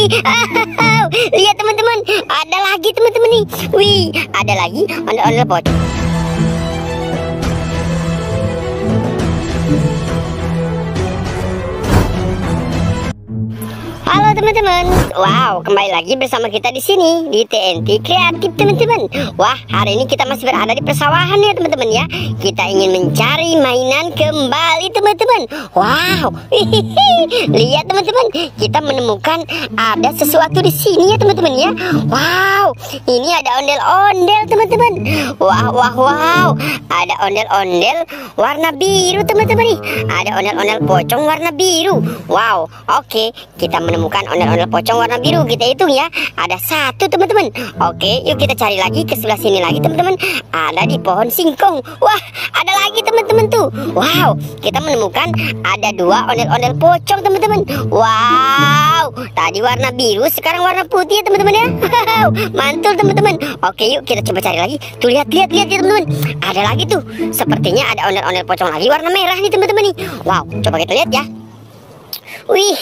Lihat teman-teman, ada lagi teman-teman nih. Wih, ada lagi ondel-ondel pocong. Halo teman-teman, wow, kembali lagi bersama kita di sini di TNT Kreatif teman-teman. Wah, hari ini kita masih berada di persawahan ya teman-teman ya. Kita ingin mencari mainan kembali teman-teman. Wow, lihat teman-teman, kita menemukan ada sesuatu di sini ya teman-teman ya. Wow, ini ada ondel-ondel teman-teman. Wow, ada ondel-ondel warna biru teman-teman nih. Ada ondel-ondel pocong warna biru. Wow, oke, kita menemukan ondel-ondel pocong warna biru. Kita hitung ya, ada 1 teman-teman. Oke, yuk kita cari lagi ke sebelah sini lagi teman-teman. Ada di pohon singkong. Wah, ada lagi teman-teman tuh. Wow, kita menemukan ada 2 ondel-ondel pocong teman-teman. Wow, tadi warna biru, sekarang warna putih ya teman-teman ya. Mantul teman-teman. Oke, yuk kita coba cari lagi. Tuh lihat ya teman-teman. Ada lagi tuh. Sepertinya ada ondel-ondel pocong lagi warna merah nih teman-teman nih. Wow, coba kita lihat ya. Wih,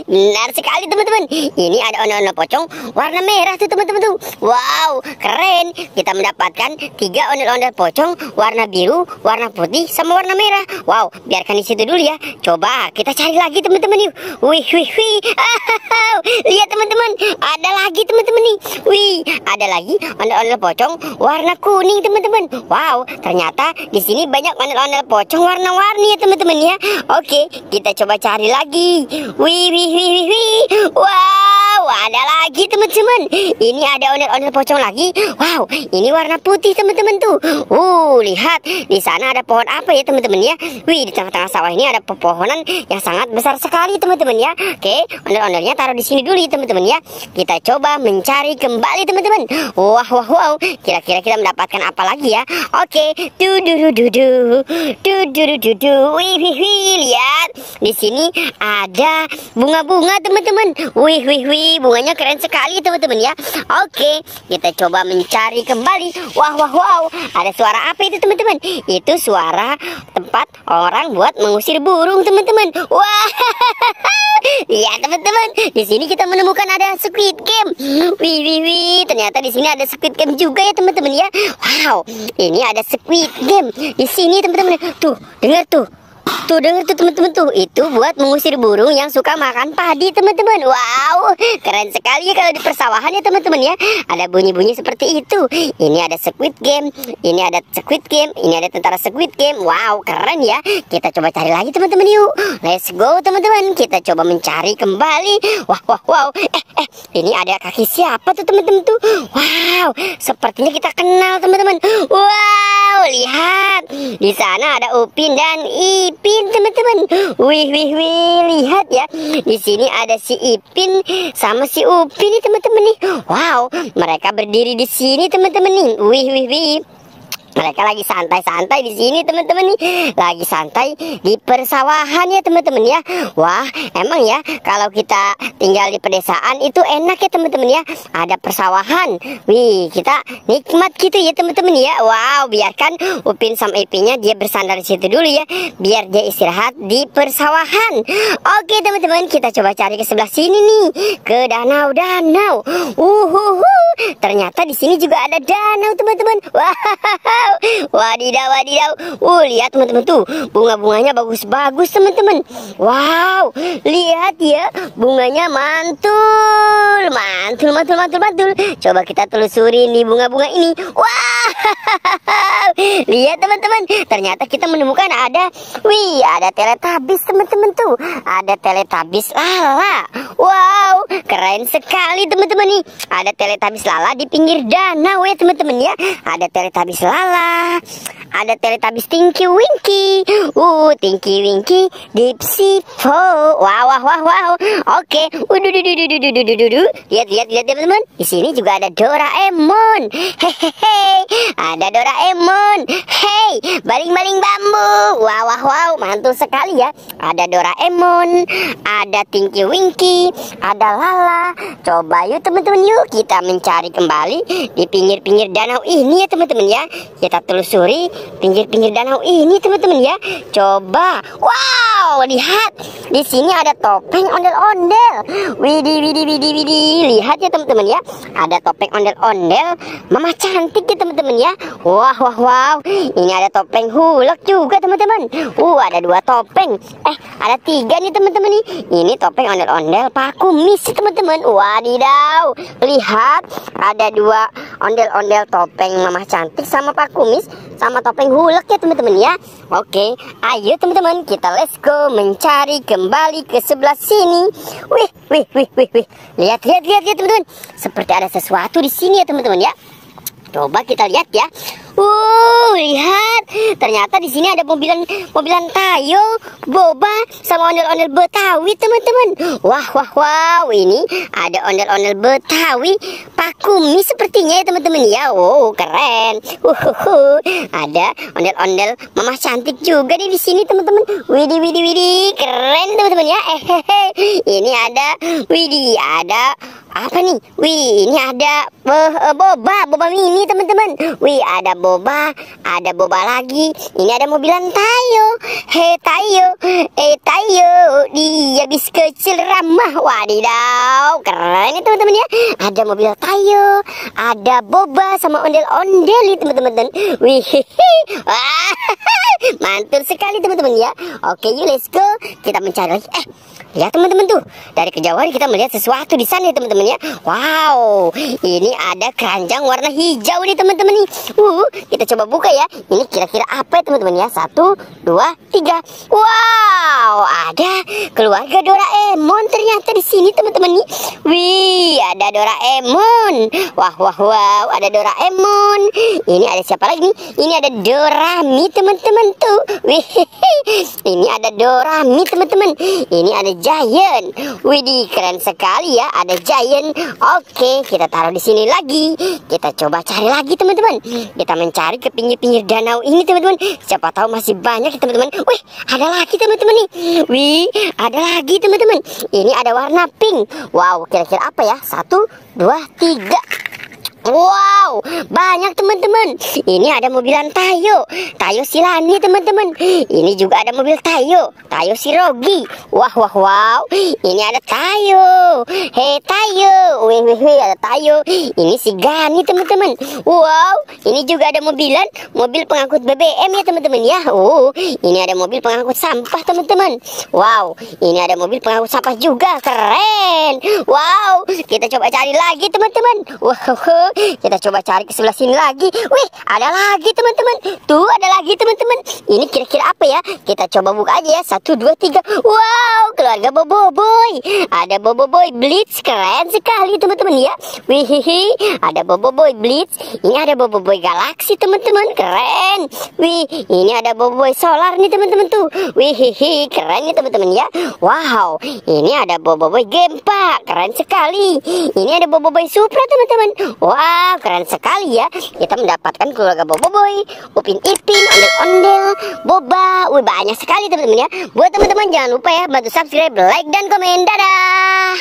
benar sekali teman-teman. Ini ada ondel-ondel pocong warna merah tuh teman-teman tuh. Wow, keren. Kita mendapatkan 3 ondel-ondel pocong warna biru, warna putih, sama warna merah. Wow, biarkan di situ dulu ya. Coba kita cari lagi teman-teman yuk. Wih. Lihat teman-teman, ada lagi teman-teman nih. Wih, ada lagi ondel-ondel pocong warna kuning teman-teman. Wow, ternyata di sini banyak ondel-ondel pocong warna-warni ya teman-teman ya. Oke, kita coba cari lagi. Wih. Wow, ada lagi teman-teman. Ini ada ondel-ondel pocong lagi. Wow, ini warna putih teman-teman tuh. Lihat di sana ada pohon apa ya teman-teman ya. Wih, di tengah-tengah sawah ini ada pepohonan yang sangat besar sekali teman-teman ya. Oke, ondel-ondelnya taruh di sini dulu ya teman-teman ya. Kita coba mencari kembali teman-teman. Wow. Kira-kira kita mendapatkan apa lagi ya? Oke, Wih, lihat. Di sini ada bunga-bunga teman-teman. Wih, bunganya keren sekali teman-teman ya. Oke, kita coba mencari kembali. Wow, ada suara apa itu teman-teman? Itu suara tempat orang buat mengusir burung teman-teman. Wah, ya teman-teman, di sini kita menemukan ada Squid Game. Wih, ternyata di sini ada Squid Game juga ya teman-teman ya. Wow, ini ada Squid Game di sini teman-teman. Tuh, dengar tuh. Tuh denger tuh teman-teman tuh, itu buat mengusir burung yang suka makan padi teman-teman. Wow, keren sekali ya kalau di persawahan ya teman-teman ya. Ada bunyi-bunyi seperti itu. Ini ada Squid Game, ini ada Squid Game, ini ada tentara Squid Game. Wow, keren ya. Kita coba cari lagi teman-teman yuk. Let's go teman-teman. Kita coba mencari kembali. Wow. Ini ada kaki siapa tuh teman-teman tuh? Wow, sepertinya kita kenal teman-teman. Wow, lihat. Di sana ada Upin dan Ipin teman-teman. Wih, lihat ya. Di sini ada si Ipin sama si Upin nih teman-teman nih. Wow, mereka berdiri di sini teman-teman nih. Wih. Mereka lagi santai-santai di sini teman-teman nih. Lagi santai di persawahan ya teman-teman ya. Wah, emang ya kalau kita tinggal di pedesaan itu enak ya teman-teman ya. Ada persawahan. Wih, kita nikmat gitu ya teman-teman ya. Wow, biarkan Upin sama Ipinnya dia bersandar di situ dulu ya. Biar dia istirahat di persawahan. Oke teman-teman, kita coba cari ke sebelah sini nih. Ke danau-danau. Ternyata di sini juga ada danau teman-teman. Wadidaw. Lihat teman-teman tuh, bunga-bunganya bagus-bagus teman-teman. Wow, lihat ya, bunganya mantul. Coba kita telusuri nih bunga-bunga ini. Wow, lihat teman-teman, ternyata kita menemukan ada Teletubbies teman-teman tuh. Ada Teletubbies Lala. Wow, keren sekali teman-teman nih. Ada Teletubbies Lala di pinggir danau ya teman-teman ya. Ada Teletubbies Lala, ada Teletubbies Tinky Winky. Tinky Winky, Dipsy Po. Wow. Oke. Lihat teman-teman. Di sini juga ada Doraemon. Hehehe. Ada Doraemon. Hey, baling-baling bambu. Wow, mantul sekali ya. Ada Doraemon, ada Tinky Winky, ada Lala. Coba yuk teman-teman yuk kita mencari kembali di pinggir-pinggir danau ini ya teman-teman ya. Kita telusuri pinggir-pinggir danau ini teman-teman ya. Coba. Wow, Wow, lihat. Di sini ada topeng ondel-ondel. Widih, widih, widih, widih. Lihat ya teman-teman ya. Ada topeng ondel-ondel. Mama cantik ya teman-teman ya. Wah, wah, wow. Ini ada topeng hulek juga teman-teman. Ada 2 topeng. Ada 3 nih teman-teman nih. Ini topeng ondel-ondel Pak Kumis teman-teman. Wadidaw. Lihat, ada 2 ondel-ondel topeng Mama cantik sama Pak Kumis sama topeng hulek ya teman-teman ya. Oke, ayo teman-teman, kita let's go mencari kembali ke sebelah sini. Wih, wih, wih, wih, wih. Lihat, lihat, lihat ya teman-teman. Seperti ada sesuatu di sini ya teman-teman ya. Coba kita lihat ya. Lihat. Ternyata di sini ada mobilan Tayo, Boba, sama ondel-ondel Betawi teman-teman. Wah, wah, wow. Ini ada ondel-ondel Betawi Pak Kumis sepertinya ya teman-teman ya. Keren. Ada ondel-ondel Mama cantik juga nih di sini teman-teman. Widih, widih, widih. Keren teman-teman ya. Ini ada, widih, ada apa nih? Wih, ini ada Boba mini teman-teman. Wih, ada Boba lagi. Ini ada mobilan Tayo. Hei Tayo, Tayo, dia bis kecil ramah. Wadidaw, keren ya teman-teman ya. Ada mobil Tayo, ada Boba sama ondel-ondel nih teman-teman. Wih, mantul sekali teman-teman ya. Oke, yuk let's go. Kita mencari lagi. Lihat teman-teman tuh. Dari kejauhan kita melihat sesuatu di sana ya teman-teman ya. Wow, ini ada keranjang warna hijau nih teman-teman nih. Kita coba buka ya. Ini kira-kira apa ya teman-teman ya? 1, 2, 3. Wow, ada keluarga Doraemon ternyata di sini teman-teman nih. Wih, ada Doraemon. Wah, wah, wow, ada Doraemon. Ini ada siapa lagi nih? Ini ada Dorami teman-teman tuh. Wih, ini ada Dorami teman-teman. Ini ada Giant. Widih, keren sekali ya. Ada Giant. Oke, kita taruh di sini lagi. Kita coba cari lagi teman-teman. Kita mencari ke pinggir-pinggir danau ini teman-teman. Siapa tahu masih banyak ya teman-teman. Wih, ada lagi teman-teman nih. Wih, ada lagi teman-teman. Ini ada warna pink. Wow, kira-kira apa ya? 1, 2, 3. Wow, banyak teman-teman. Ini ada mobilan Tayo Silani teman-teman. Ini juga ada mobil Tayo si Rogi. Wah, wah, wow. Ini ada Tayo. Hei Tayo. Wih, wih, wih, ada Tayo. Ini si Gani teman-teman. Wow, ini juga ada mobil pengangkut BBM ya teman-teman ya. Ini ada mobil pengangkut sampah teman-teman. Wow, ini ada mobil pengangkut sampah juga. Keren. Wow, kita coba cari lagi teman-teman. Wow, kita coba cari ke sebelah sini lagi. Wih, ada lagi teman-teman. Tuh, ada lagi teman-teman. Ini kira-kira apa ya? Kita coba buka aja ya. 1, 2, 3. Wow, keluarga Boboiboy. Ada Boboiboy Blitz. Keren sekali teman-teman ya. Wih, ada Boboiboy Blitz. Ini ada Boboiboy Galaxy teman-teman. Keren. Wih, ini ada Boboiboy Solar nih teman-teman tuh. Wih, keren ya teman-teman ya. Wow, ini ada Boboiboy Gempa. Keren sekali. Ini ada Boboiboy Supra teman-teman. Wow, keren sekali ya. Kita mendapatkan keluarga Boboiboy, Upin Ipin, ondel-ondel, Boba. Wih, banyak sekali teman-teman ya. Buat teman-teman jangan lupa ya bantu subscribe, like, dan komen. Dadah.